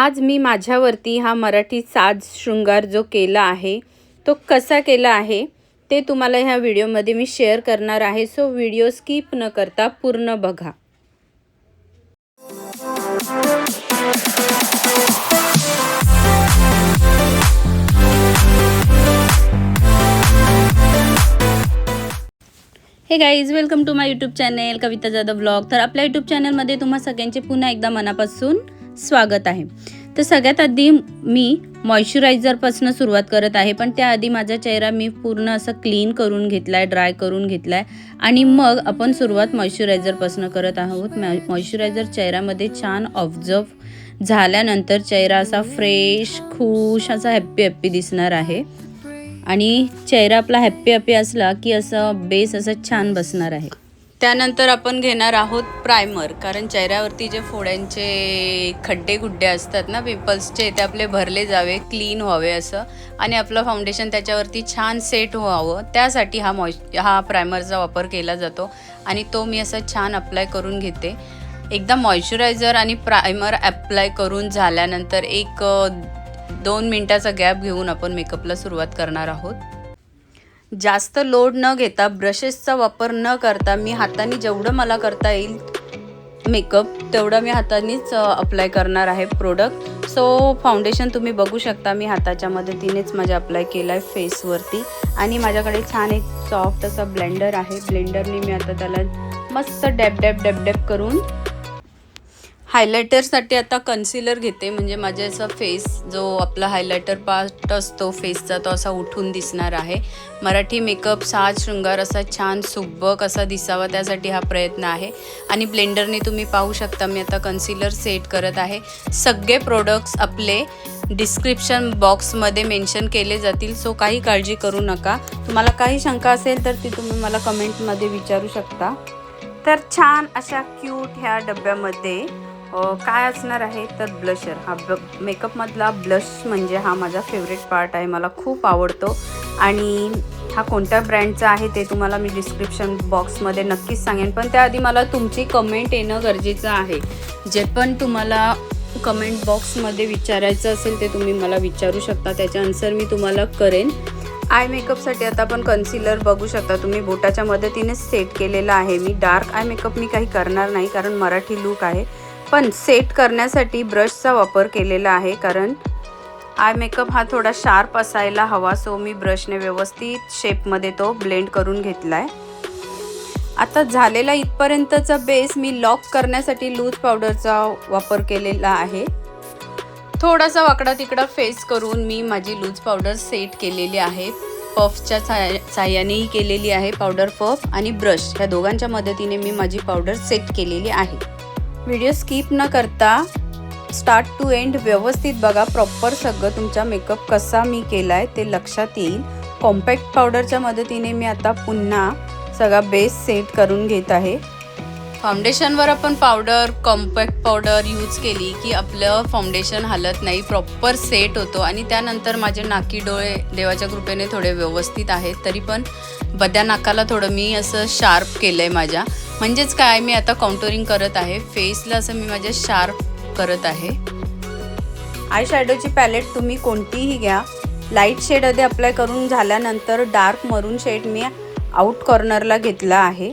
आज मी माझ्यावरती हा मराठी साज शृंगार जो केला आहे तो कसा केला आहे ते तुम्हाला ह्या व्हिडिओमध्ये मी शेअर करणार आहे। सो व्हिडिओ स्किप न करता पूर्ण बघा। Hey guys, welcome to my YouTube channel Kavita Jadhav blog. तर आपल्या यूट्यूब चॅनलमध्ये तुम्हा सगळ्यांचे पुन्हा एकदा मनापासून स्वागत आहे। तर सगळ्यात आधी मी मॉइश्चरायझरपासून सुरुवात करत आहे, पण त्याआधी माझा चेहरा मी पूर्ण असं क्लीन करून घेतलाय, ड्राय करून घेतलाय आणि मग आपण सुरुवात मॉइश्चरायझरपासून करत आहोत। मॉइश्चरायझर चेहऱ्यामध्ये छान ऑब्झर्व झाल्यानंतर चेहरा असा फ्रेश, खुश, असा हॅप्पी दिसणार आहे आणि चेहरा आपला हॅप्पी असला की असं बेस असं छान बसणार आहे। त्यानंतर आपण घेणार आहोत प्रायमर, कारण चेहऱ्यावरती जे फोड्यांचे खड्डे गुड्डे असतात ना, पिंपल्सचे, ते आपले भरले जावे, क्लीन व्हावे असं, आणि आपलं फाउंडेशन त्याच्यावरती छान सेट व्हावं, त्यासाठी हा प्रायमरचा वापर केला जातो आणि तो मी असं छान अप्लाय करून घेते। एकदा मॉइश्चरायझर आणि प्रायमर अप्लाय करून झाल्यानंतर 1-2 मिनिटाचा गॅप घेऊन आपण मेकअपला सुरुवात करणार आहोत। जास्त लोड न घेता, ब्रशेसचा वापर न करता मी हाताने जेवढं मला करता येईल मेकअप तेवढं मी हातानेच अप्लाय करणार आहे प्रोडक्ट। सो फाउंडेशन तुम्ही बघू शकता, मी हाताच्या मदतीनेच माझ्या अप्लाय केला आहे फेसवरती आणि माझ्याकडे छान एक सॉफ्ट असा ब्लेंडर आहे। ब्लेंडरने मी आता त्याला मस्त डॅब करून हायलायटरसाठी आता कन्सिलर घेते, म्हणजे माझ्या असा फेस जो आपला हायलायटर पार्ट असतो फेसचा तो असा उठून दिसणार आहे। मराठी मेकअप साज शृंगार असा छान सुबक असा दिसावा, त्यासाठी हा प्रयत्न आहे। आणि ब्लेंडरने तुम्ही पाहू शकता मी आता कन्सिलर सेट करत आहे। सगळे प्रोडक्ट्स आपले डिस्क्रिप्शन बॉक्समध्ये मेन्शन केले जातील, सो काही काळजी करू नका। तुम्हाला काही शंका असेल तर ती तुम्ही मला कमेंटमध्ये विचारू शकता। तर छान अशा क्यूट ह्या डब्यामध्ये काय असणार आहे तर ब्लशर। हा मेकअपमधला ब्लश म्हणजे हा माझा फेवरेट पार्ट आहे, मला खूप आवडतो आणि हा कोणत्या ब्रँडचा आहे ते तुम्हाला मी डिस्क्रिप्शन बॉक्समध्ये नक्कीच सांगेन, पण त्याआधी मला तुमची कमेंट येणं गरजेचं आहे। जे पण तुम्हाला कमेंट बॉक्समध्ये विचारायचं असेल ते तुम्ही मला विचारू शकता, त्याचा आन्सर मी तुम्हाला करेन। आय मेकअपसाठी आता आपण कन्सिलर बघू शकता तुम्ही बोटाच्या मदतीने सेट केलेला आहे। मी डार्क आय मेकअप मी काही करणार नाही, कारण मराठी लूक आहे, पण सेट करण्यासाठी ब्रशचा वापर केलेला आहे, कारण आय मेकअप हा थोडा शार्प असायला हवा। सो मी ब्रशने व्यवस्थित शेपमध्ये तो ब्लेंड करून घेतलाय। आता झालेला इथपर्यंतचा बेस मी लॉक करण्यासाठी लूज पावडरचा वापर केलेला आहे। थोडासा वाकडा तिकडा फेस करून मी माझी लूज पावडर सेट केलेली आहे। पफच्या साह्यानेही केलेली आहे, पावडर पफ आणि ब्रश ह्या दोघांच्या मदतीने मी माझी पावडर सेट केलेली आहे। व्हिडिओ स्किप न करता स्टार्ट टू एंड व्यवस्थित बघा, प्रॉपर सगळं तुमचा मेकअप कसा मी केला आहे ते लक्षात येईल। कॉम्पॅक्ट पावडरच्या मदतीने मी आता पुन्हा सगळा बेस सेट करून घेत आहे। फाउंडेशनवर आपण कॉम्पॅक्ट पावडर यूज केली की आपलं फाउंडेशन हलत नाही, प्रॉपर सेट होतो आणि त्यानंतर माझे नाकी डोळे देवाच्या कृपेने थोडे व्यवस्थित आहेत, तरी पण बद्या नाकाला थोडं मी असं शार्प केलं आहे माझ्या, म्हणजेच काय मी आता काउंटरिंग करत आहे फेसला, असं मी माझ्या शार्प करत आहे। आय शॅडोची पॅलेट तुम्ही कोणतीही घ्या, लाईट शेड आधी अप्लाय करून झाल्यानंतर डार्क मरून शेड मी आउट कॉर्नरला घेतला आहे।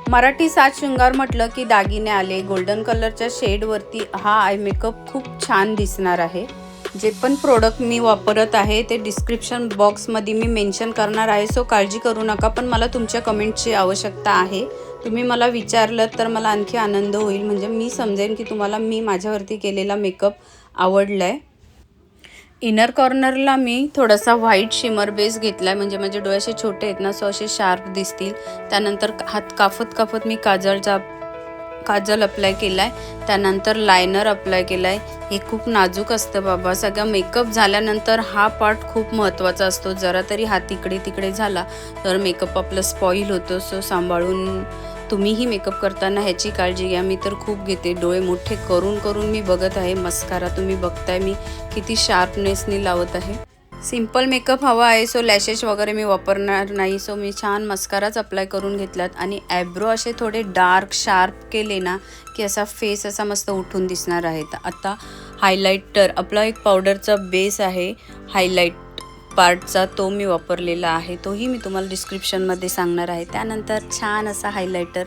मराठी साज शृंगार म्हटलं की दागिने आले, गोल्डन कलरच्या शेडवरती हा आय मेकअप खूप छान दिसणार आहे। जे पण प्रोडक्ट मी वापरत आहे ते डिस्क्रिप्शन बॉक्समध्ये मी मेन्शन करणार आहे, सो काळजी करू नका, पण मला तुमच्या कमेंटची आवश्यकता आहे। तुम्ही मला विचारलं तर मला आणखी आनंद होईल, म्हणजे मी समजेन की तुम्हाला मी माझ्यावरती केलेला मेकअप आवडला आहे। इनर कॉर्नरला मी थोडासा व्हाईट शिमर बेस घेतला आहे, म्हणजे माझे डोळे असे छोटे आहेत ना, सो असे शार्प दिसतील। त्यानंतर हात काफत मी काजल अप्लाय केला आहे, त्यानंतर लायनर अप्लाय केला आहे। हे खूप नाजूक असतं बाबा, सगळा मेकअप झाल्यानंतर हा पार्ट खूप महत्त्वाचा असतो, जरा तरी हात इकडे तिकडे झाला तर मेकअप आपलं स्पॉईल होतो। सो सांभाळून तुम्हीही मेकअप करताना ह्याची काळजी घ्या, मी तर खूप घेते। डोळे मोठे करून मी बघत आहे। मस्कारा तुम्ही बघताय मी किती शार्पनेसनी लावत आहे। सिंपल मेकअप हवा आहे, सो लॅशेस वगैरे मी वापरणार नाही. सो मी छान मस्काराच अप्लाय करून घेतलात आणि ॲब्रो असे थोडे डार्क शार्प केले ना की असा फेस असा मस्त उठून दिसणार आहे. आता हायलायटर आपला एक पावडरचा बेस आहे हायलाइट पार्टचा, तो मी वापरलेला आहे, तोही मी तुम्हाला डिस्क्रिप्शनमध्ये सांगणार आहे. त्यानंतर छान असा हायलायटर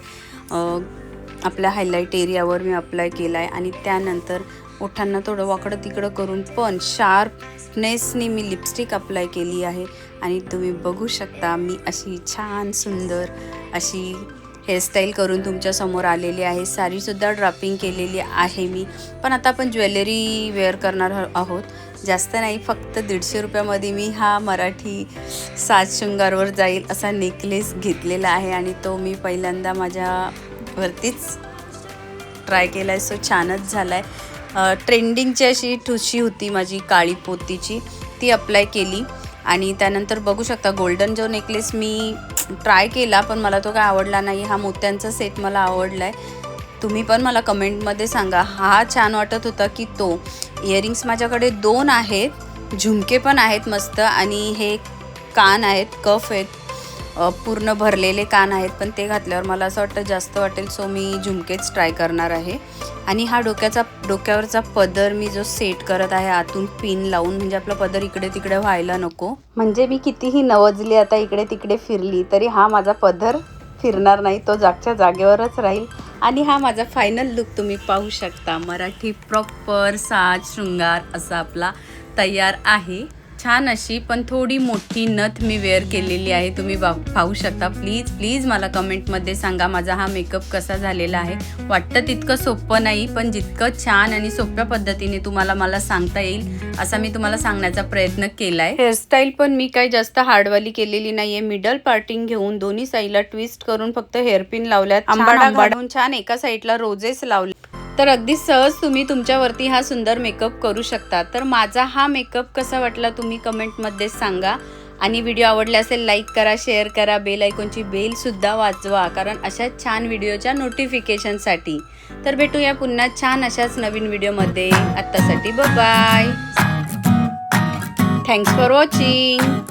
आपल्या हायलाइट एरियावर मी अप्लाय केला आहे आणि त्यानंतर ओठांना थोडं वाकडं तिकडं करून पण शार्पनेसनी मी लिपस्टिक अप्लाय केली आहे. आणि तुम्ही बघू शकता मी अशी छान सुंदर अशी हेअरस्टाईल करून तुमच्यासमोर आलेली आहे. साडीसुद्धा ड्रापिंग केलेली आहे मी. पण आता आपण ज्वेलरी वेअर करणार आहोत, जास्त नाही, फक्त 150 रुपयामध्ये मी हा मराठी साज शृंगारवर जाईल असा नेकलेस घेतलेला आहे आणि तो मी पहिल्यांदा माझ्यावरतीच ट्राय केला आहे. सो छानच झाला आहे. ट्रेंडिंगची अशी ठुशी होती माझी काळी पोतीची, ती अप्लाय केली. आणि त्यानंतर बघू शकता गोल्डन जो नेकलेस मी ट्राय केला पण मला तो काय आवडला नाही. हा मोत्यांचा सेट मला आवडला आहे. तुम्ही पण मला कमेंटमध्ये सांगा हा छान वाटत होता की तो. इयरिंग्स माझ्याकडे 2 आहेत, झुमके पण आहेत मस्त आणि हे कान आहेत, कफ आहेत, पूर्ण भरलेले कान आहेत, पण ते घातल्यावर मला असं वाटतं जास्त वाटेल. सो मी झुमकेच ट्राय करणार आहे. आणि हा डोक्यावरचा पदर मी जो सेट करत आहे आतून पिन लावून, म्हणजे आपला पदर इकडे तिकडे व्हायला नको. म्हणजे मी कितीही नवजली आता इकडे तिकडे फिरली तरी हा माझा पदर फिरणार नाही, तो जागच्या जागेवरच राहील. आणि हा माझा फायनल लुक तुम्ही पाहू शकता. मराठी प्रॉपर साज शृंगार असा आपला तयार आहे. छान अशी पण थोडी मोठी नथ मी वेअर केलेली आहे, तुम्ही पाहू शकता. प्लीज मला कमेंटमध्ये सांगा माझा हा मेकअप कसा झालेला आहे. वाटतं तितकं सोपं नाही, पण जितकं छान आणि सोप्या पद्धतीने तुम्हाला मला सांगता येईल असा मी तुम्हाला सांगण्याचा प्रयत्न केला आहे. हेअरस्टाईल पण मी काही जास्त हार्डवाली केलेली नाही आहे. मिडल पार्टिंग घेऊन दोन्ही साईडला ट्विस्ट करून फक्त हेअरपिन लावल्यात, आंबाडा घालून छान एका साईडला रोजेस लावले, तर अगदी सहज तुम्ही तुमच्यावरती हा सुंदर मेकअप करू शकता. तर माझा हा मेकअप कसा वाटला तुम्ही कमेंटमध्ये सांगा. आणि व्हिडिओ आवडला असेल लाईक करा, शेअर करा, बेल आयकॉनची बेलसुद्धा वाजवा, कारण अशा छान व्हिडिओच्या नोटिफिकेशनसाठी. तर भेटूया पुन्हा छान अशाच नवीन व्हिडिओमध्ये. आत्तासाठी बाय. Thanks for watching.